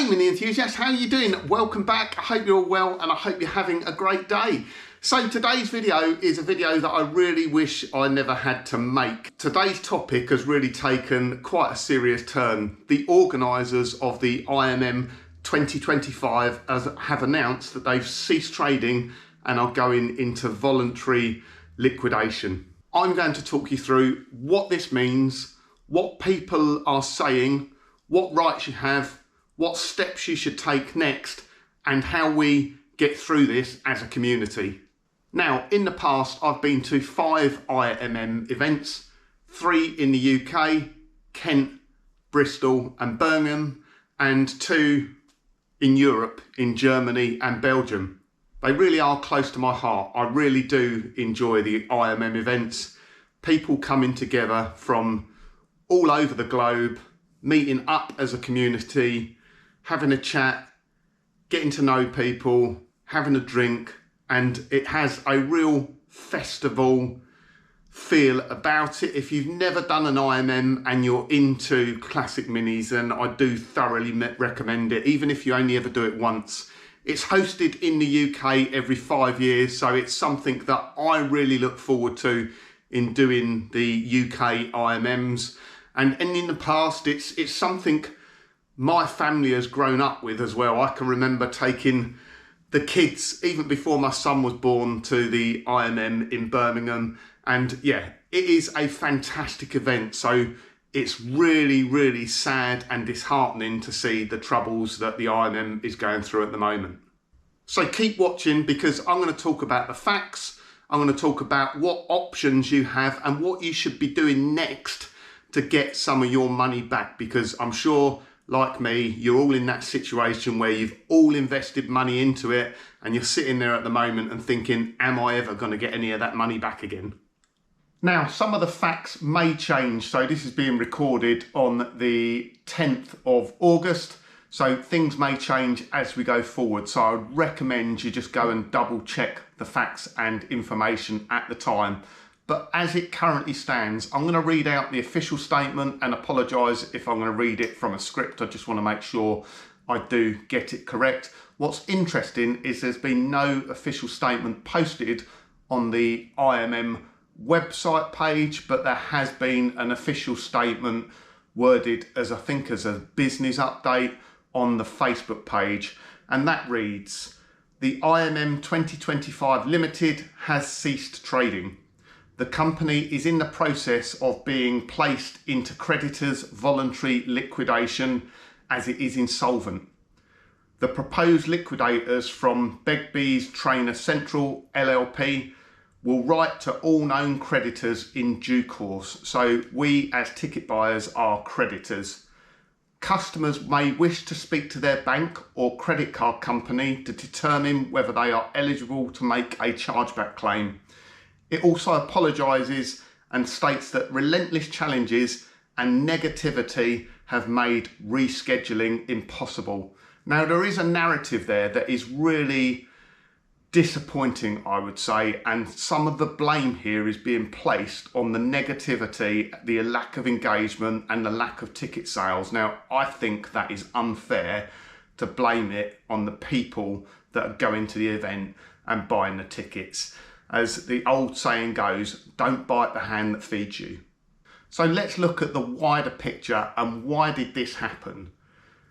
Hey mini enthusiasts, how are you doing? Welcome back. I hope you're all well and I hope you're having a great day. So today's video is a video that I really wish I never had to make. Today's topic has really taken quite a serious turn. The organisers of the IMM 2025 have announced that they've ceased trading and are going into voluntary liquidation. I'm going to talk you through what this means, what people are saying, what rights you have, what steps you should take next, and how we get through this as a community. Now, in the past, I've been to 5 IMM events, 3 in the UK, Kent, Bristol and Birmingham, and 2 in Europe, in Germany and Belgium. They really are close to my heart. I really do enjoy the IMM events. People coming together from all over the globe, meeting up as a community, having a chat, getting to know people, having a drink, and it has a real festival feel about it. If you've never done an IMM and you're into classic minis, then I do thoroughly recommend it, even if you only ever do it once. It's hosted in the UK every 5 years, so it's something that I really look forward to in doing the UK IMMs. And in the past, it's something my family has grown up with as well. I can remember taking the kids, even before my son was born, to the IMM in Birmingham. And yeah, it is a fantastic event. So it's really, really sad and disheartening to see the troubles that the IMM is going through at the moment. So keep watching, because I'm going to talk about the facts. I'm going to talk about what options you have and what you should be doing next to get some of your money back, because I'm sure, like me, you're all in that situation where you've all invested money into it and you're sitting there at the moment and thinking, am I ever going to get any of that money back again? Now, some of the facts may change. So this is being recorded on the 10th of August. So things may change as we go forward. So I would recommend you just go and double check the facts and information at the time. But as it currently stands, I'm going to read out the official statement and apologise if I'm going to read it from a script. I just want to make sure I do get it correct. What's interesting is there's been no official statement posted on the IMM website page, but there has been an official statement worded as, I think, as a business update on the Facebook page. And that reads, the IMM 2025 Limited has ceased trading. The company is in the process of being placed into Creditors Voluntary Liquidation as it is insolvent. The proposed liquidators from Begbie's Trainer Central LLP will write to all known creditors in due course. So we as ticket buyers are creditors. Customers may wish to speak to their bank or credit card company to determine whether they are eligible to make a chargeback claim. It also apologises and states that relentless challenges and negativity have made rescheduling impossible. Now, there is a narrative there that is really disappointing, I would say, and some of the blame here is being placed on the negativity, the lack of engagement and the lack of ticket sales. Now, I think that is unfair to blame it on the people that are going to the event and buying the tickets. As the old saying goes, don't bite the hand that feeds you. So let's look at the wider picture and why did this happen?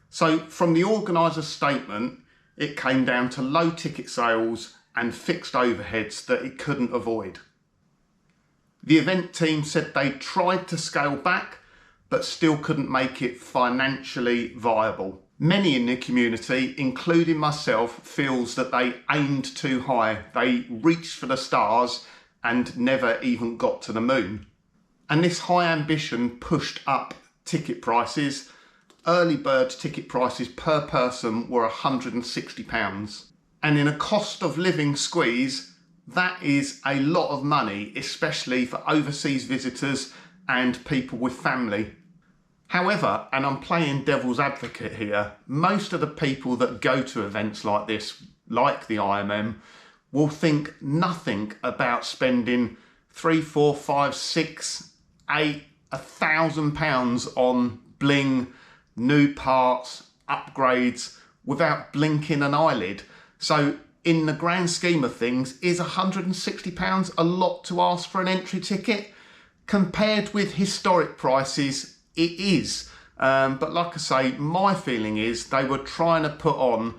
So from the organiser's statement, it came down to low ticket sales and fixed overheads that it couldn't avoid. The event team said they tried to scale back, but still couldn't make it financially viable. Many in the community, including myself, feels that they aimed too high. They reached for the stars and never even got to the moon. And this high ambition pushed up ticket prices. Early bird ticket prices per person were £160. And in a cost of living squeeze, that is a lot of money, especially for overseas visitors and people with family. However, and I'm playing devil's advocate here, most of the people that go to events like this, like the IMM, will think nothing about spending £3, £4, £5, £6, £8, £1,000 on bling, new parts, upgrades without blinking an eyelid. So in the grand scheme of things, is £160 a lot to ask for an entry ticket? Compared with historic prices, it is. But like I say, my feeling is they were trying to put on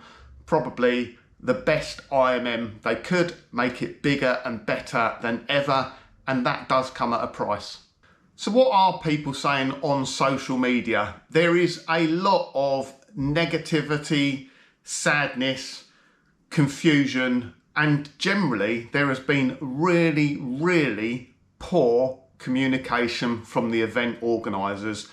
probably the best IMM they could, make it bigger and better than ever, and that does come at a price. So what are people saying on social media? There is a lot of negativity, sadness, confusion, and generally there has been really, really poor communication from the event organisers.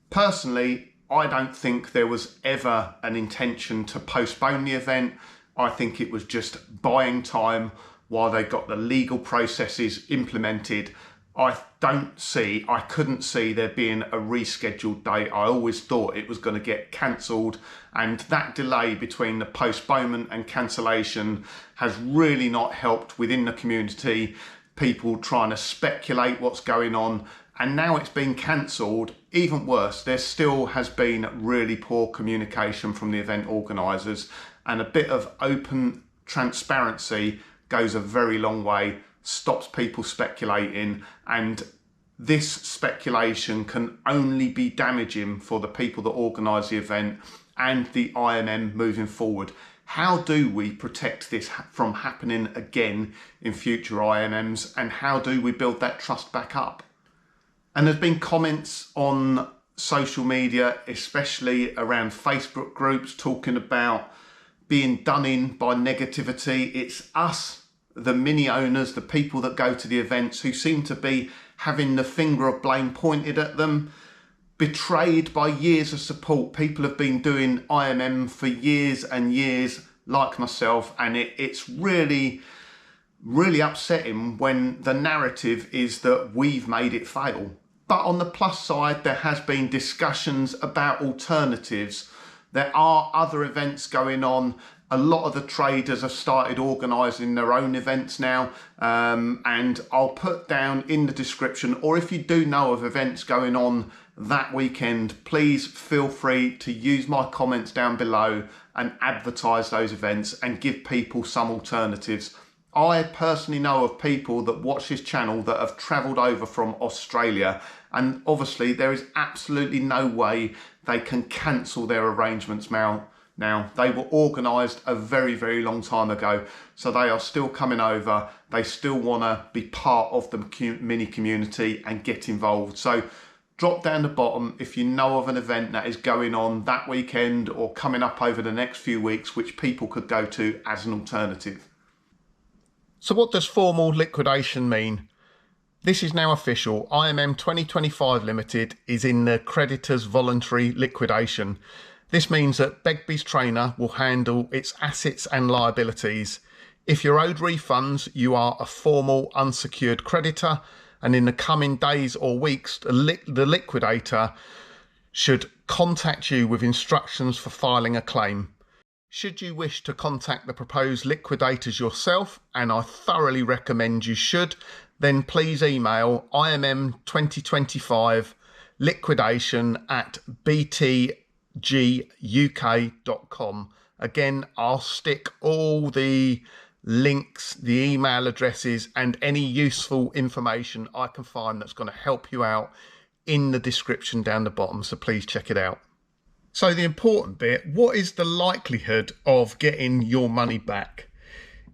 Personally, I don't think there was ever an intention to postpone the event. I think it was just buying time while they got the legal processes implemented. I couldn't see there being a rescheduled date. I always thought it was going to get cancelled, and that delay between the postponement and cancellation has really not helped within the community. People trying to speculate what's going on, and now it's been cancelled. Even worse, there still has been really poor communication from the event organisers, and a bit of open transparency goes a very long way, stops people speculating, and this speculation can only be damaging for the people that organise the event and the IMM moving forward. How do we protect this from happening again in future IMMs, and how do we build that trust back up? And there's been comments on social media, especially around Facebook groups, talking about being done in by negativity. It's us, the mini owners, the people that go to the events, who seem to be having the finger of blame pointed at them, betrayed by years of support. People have been doing IMM for years and years, like myself, and it's really, really upsetting when the narrative is that we've made it fail. But on the plus side, there has been discussions about alternatives. There are other events going on. A lot of the traders have started organising their own events now, and I'll put down in the description, or if you do know of events going on that weekend, please feel free to use my comments down below and advertise those events and give people some alternatives. I personally know of people that watch this channel that have travelled over from Australia, and obviously there is absolutely no way they can cancel their arrangements now. They were organised a very, very long time ago, so they are still coming over. They still want to be part of the mini community and get involved. So drop down the bottom if you know of an event that is going on that weekend or coming up over the next few weeks, which people could go to as an alternative. So what does formal liquidation mean? This is now official. IMM 2025 Limited is in the Creditors Voluntary Liquidation. This means that Begbie's Trainer will handle its assets and liabilities. If you're owed refunds, you are a formal unsecured creditor, and in the coming days or weeks, the liquidator should contact you with instructions for filing a claim. Should you wish to contact the proposed liquidators yourself, and I thoroughly recommend you should, then please email imm2025liquidation@btguk.com. Again, I'll stick all the links, the email addresses, and any useful information I can find that's going to help you out in the description down the bottom, so please check it out. So the important bit, what is the likelihood of getting your money back?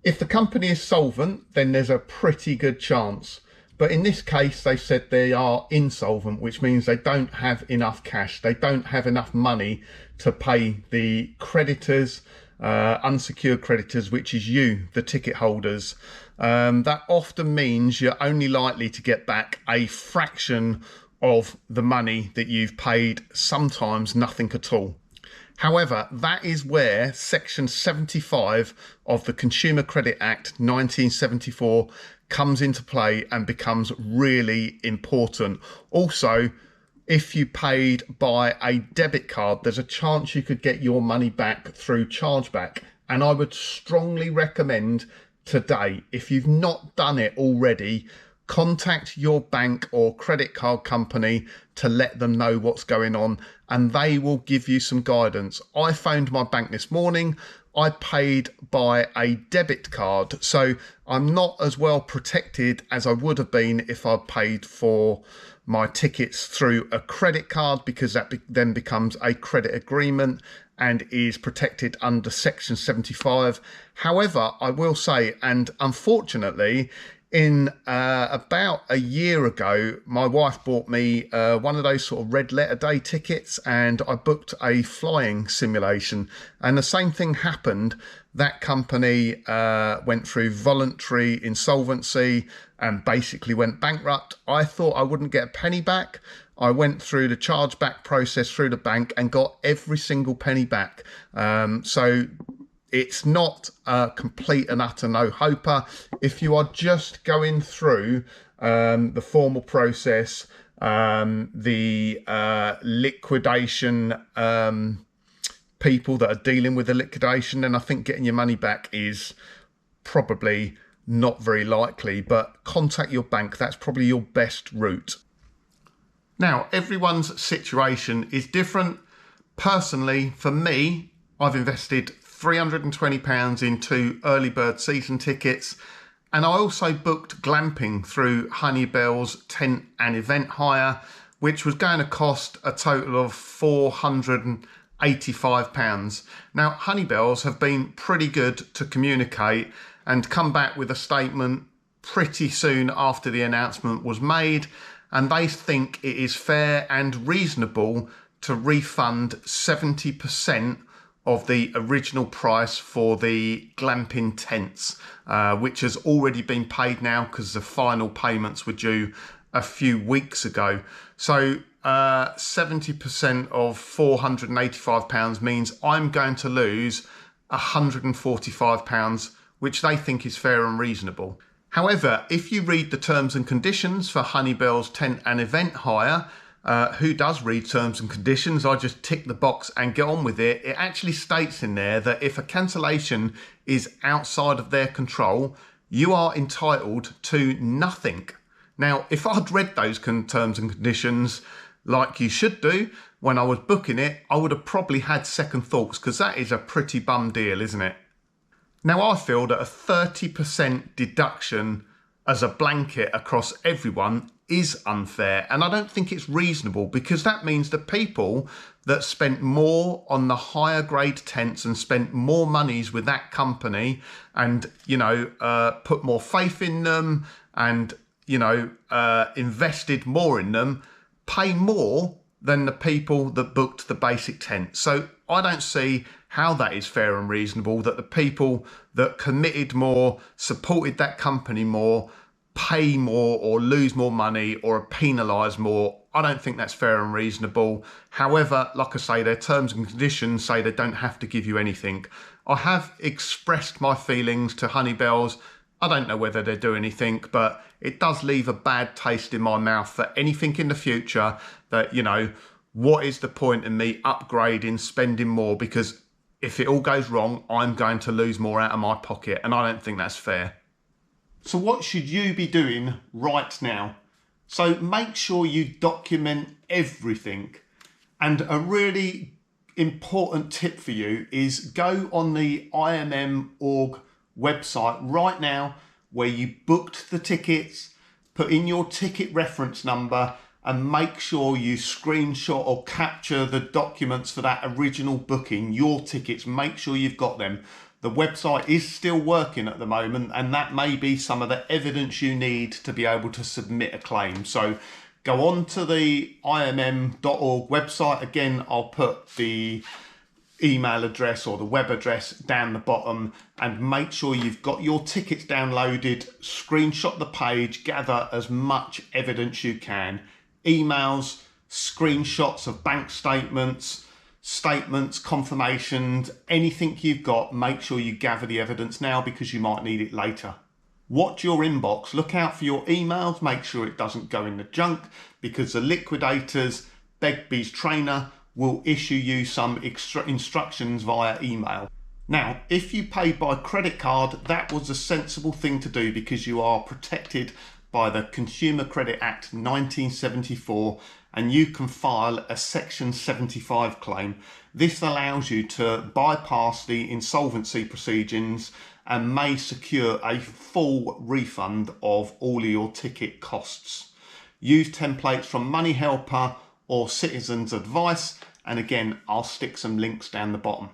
If the company is solvent, then there's a pretty good chance. But in this case, they said they are insolvent, which means they don't have enough cash. They don't have enough money to pay the creditors, unsecured creditors, which is you, the ticket holders. That often means you're only likely to get back a fraction of the money that you've paid, sometimes nothing at all. However, that is where Section 75 of the Consumer Credit Act 1974 comes into play and becomes really important. Also, if you paid by a debit card, there's a chance you could get your money back through chargeback. And I would strongly recommend today, if you've not done it already, contact your bank or credit card company to let them know what's going on, and they will give you some guidance. I phoned my bank this morning. I paid by a debit card, so I'm not as well protected as I would have been if I paid for my tickets through a credit card, because that then becomes a credit agreement and is protected under Section 75. However, I will say, and unfortunately, in about a year ago, my wife bought me one of those sort of red letter day tickets, and I booked a flying simulation, and the same thing happened. That company went through voluntary insolvency and basically went bankrupt. I thought I wouldn't get a penny back. I went through the chargeback process through the bank and got every single penny back. So it's not a complete and utter no-hoper. If you are just going through the formal process, the liquidation people that are dealing with the liquidation, then I think getting your money back is probably not very likely, but contact your bank. That's probably your best route. Now, everyone's situation is different. Personally, for me, I've invested £320 into early bird season tickets, and I also booked glamping through Honeybell's tent and event hire, which was going to cost a total of £485. Now, Honeybells have been pretty good to communicate and come back with a statement pretty soon after the announcement was made, and they think it is fair and reasonable to refund 70% of the original price for the glamping tents, which has already been paid now because the final payments were due a few weeks ago. So 70% of £485 means I'm going to lose £145, which they think is fair and reasonable. However, if you read the terms and conditions for Honeybell's tent and event hire, who does read terms and conditions? I just tick the box and get on with it. It actually states in there that if a cancellation is outside of their control, you are entitled to nothing. Now, if I'd read those terms and conditions like you should do when I was booking it, I would have probably had second thoughts, because that is a pretty bum deal, isn't it? Now, I feel that a 30% deduction as a blanket across everyone is unfair, and I don't think it's reasonable, because that means the people that spent more on the higher grade tents and spent more monies with that company and, put more faith in them and, invested more in them, pay more than the people that booked the basic tent. So I don't see how that is fair and reasonable, that the people that committed more, supported that company more, pay more or lose more money or are penalised more. I don't think that's fair and reasonable. However, like I say, their terms and conditions say they don't have to give you anything. I have expressed my feelings to Honeybells. I don't know whether they do anything, but it does leave a bad taste in my mouth for anything in the future that, what is the point in me upgrading, spending more? Because if it all goes wrong, I'm going to lose more out of my pocket, and I don't think that's fair. So what should you be doing right now? So make sure you document everything. And a really important tip for you is go on the IMM.org website right now where you booked the tickets, put in your ticket reference number, and make sure you screenshot or capture the documents for that original booking, your tickets. Make sure you've got them. The website is still working at the moment, and that may be some of the evidence you need to be able to submit a claim. So go on to the IMM.org website. Again, I'll put the email address or the web address down the bottom, and make sure you've got your tickets downloaded, screenshot the page, gather as much evidence you can. Emails, screenshots of bank statements, confirmations, anything you've got, make sure you gather the evidence now, because you might need it later. Watch your inbox, look out for your emails, make sure it doesn't go in the junk, because the liquidators, Begbie's trainer, will issue you some extra instructions via email. Now, if you paid by credit card, that was a sensible thing to do, because you are protected by the Consumer Credit Act 1974, and you can file a Section 75 claim. This allows you to bypass the insolvency proceedings and may secure a full refund of all of your ticket costs. Use templates from Money Helper or Citizens Advice, and again, I'll stick some links down the bottom.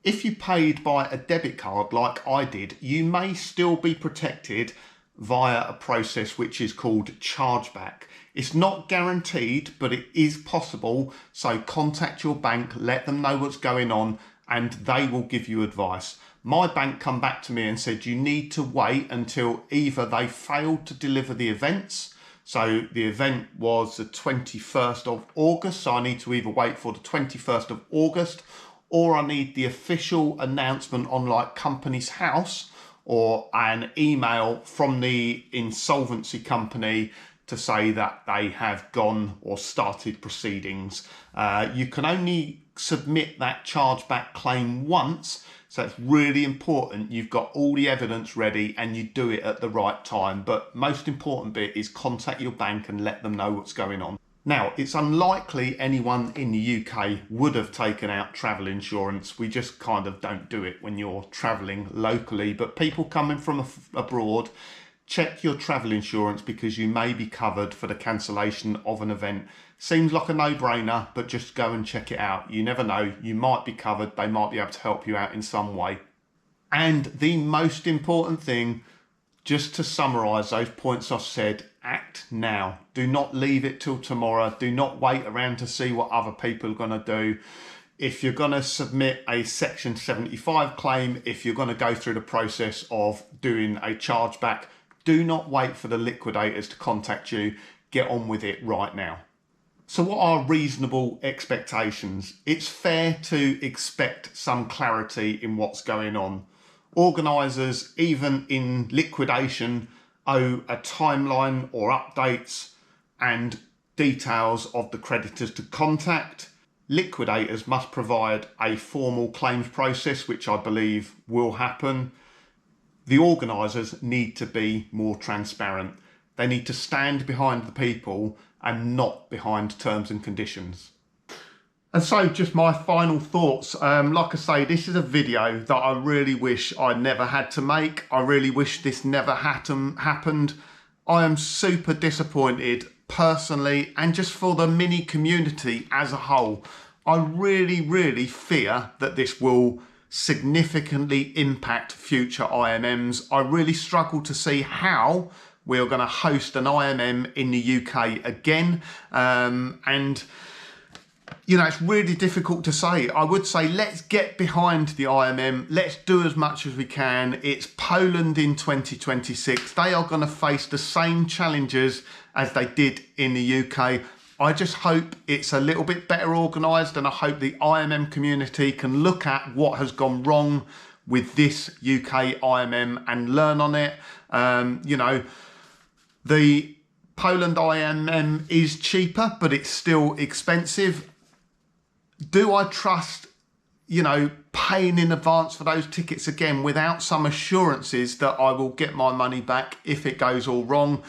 If you paid by a debit card like I did, you may still be protected via a process which is called chargeback. It's not guaranteed, but it is possible, so contact your bank, let them know what's going on, and they will give you advice. My bank come back to me and said you need to wait until either they failed to deliver the events, so the event was the 21st of August, so I need to either wait for the 21st of August, or I need the official announcement on like Companies House or an email from the insolvency company to say that they have gone or started proceedings. You can only submit that chargeback claim once, so it's really important you've got all the evidence ready and you do it at the right time. But most important bit is contact your bank and let them know what's going on. Now, it's unlikely anyone in the UK would have taken out travel insurance. We just kind of don't do it when you're traveling locally. But people coming from abroad, check your travel insurance because you may be covered for the cancellation of an event. Seems like a no-brainer, but just go and check it out. You never know, you might be covered. They might be able to help you out in some way. And the most important thing, just to summarise those points I've said, act now. Do not leave it till tomorrow. Do not wait around to see what other people are going to do. If you're going to submit a Section 75 claim, if you're going to go through the process of doing a chargeback, do not wait for the liquidators to contact you. Get on with it right now. So what are reasonable expectations? It's fair to expect some clarity in what's going on. Organisers, even in liquidation, owe a timeline or updates and details of the creditors to contact. Liquidators must provide a formal claims process, which I believe will happen. The organisers need to be more transparent. They need to stand behind the people and not behind terms and conditions. And so just my final thoughts. Like I say, this is a video that I really wish I never had to make. I really wish this never happened. I am super disappointed personally, and just for the mini community as a whole. I really fear that this will significantly impact future IMMs. I really struggle to see how we're going to host an IMM in the UK again. And you know, it's really difficult to say. I would say let's get behind the IMM. Let's do as much as we can. It's Poland in 2026. They are going to face the same challenges as they did in the UK. I just hope it's a little bit better organised, and I hope the IMM community can look at what has gone wrong with this UK IMM and learn on it. You know, the Poland IMM is cheaper, but it's still expensive. Do I trust, you know, paying in advance for those tickets again without some assurances that I will get my money back if it goes all wrong?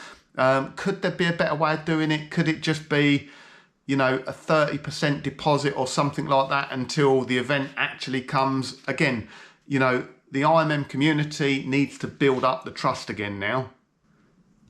Could there be a better way of doing it? Could it just be, you know, a 30% deposit or something like that until the event actually comes? Again, you know, the IMM community needs to build up the trust again now.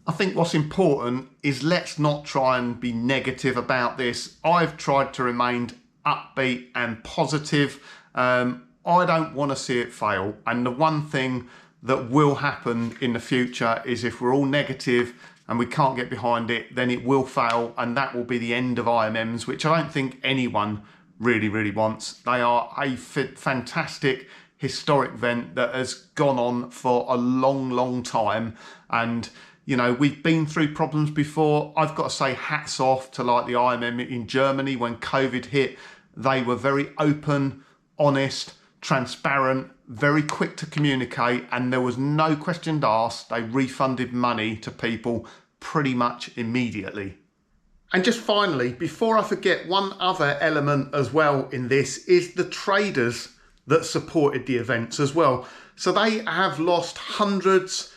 I think what's important is let's not try and be negative about this. I've tried to remain upbeat and positive. I don't want to see it fail. And the one thing that will happen in the future is if we're all negative and we can't get behind it, then it will fail, and that will be the end of IMMs, which I don't think anyone really wants. They are a fantastic historic event that has gone on for a long time, and you know, we've been through problems before. I've got to say hats off to like the IMM in Germany when COVID hit. They were very open, honest, transparent, very quick to communicate, and there was no questions asked. They refunded money to people pretty much immediately. And just finally, before I forget, one other element as well in this is the traders that supported the events as well. So they have lost hundreds,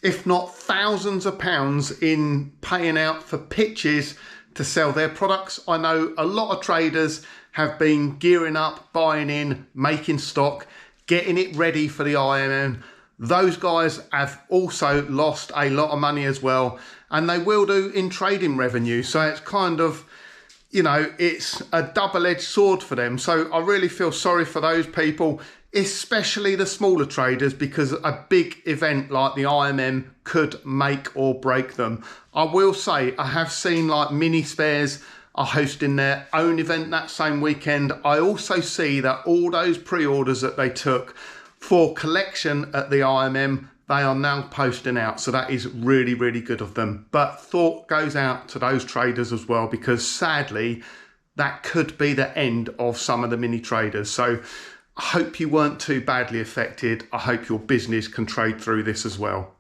if not thousands of pounds in paying out for pitches to sell their products. I know a lot of traders have been gearing up, buying in, making stock, getting it ready for the IMM. Those guys have also lost a lot of money as well, and they will do in trading revenue. So it's kind of, you know, it's a double-edged sword for them. So I really feel sorry for those people, especially the smaller traders, because a big event like the IMM could make or break them. I will say I have seen like Mini Spares are hosting their own event that same weekend. I also see that all those pre-orders that they took for collection at the IMM, they are now posting out. So that is really, really good of them. But thought goes out to those traders as well, because sadly, that could be the end of some of the mini traders. So I hope you weren't too badly affected. I hope your business can trade through this as well.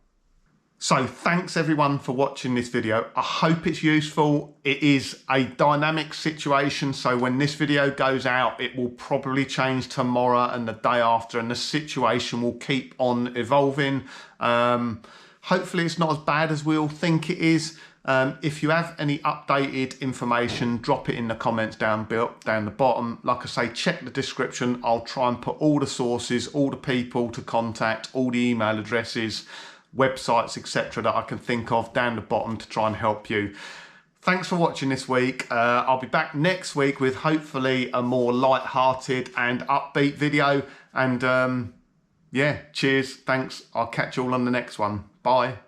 So thanks everyone for watching this video. I hope it's useful. It is a dynamic situation, so when this video goes out, it will probably change tomorrow and the day after, and the situation will keep on evolving. Hopefully it's not as bad as we all think it is. If you have any updated information, drop it in the comments down the bottom. Like I say, check the description. I'll try and put all the sources, all the people to contact, all the email addresses, websites, etc. that I can think of down the bottom to try and help you. Thanks for watching this week. I'll be back next week with hopefully a more light-hearted and upbeat video. And yeah, cheers, thanks. I'll catch you all on the next one. Bye.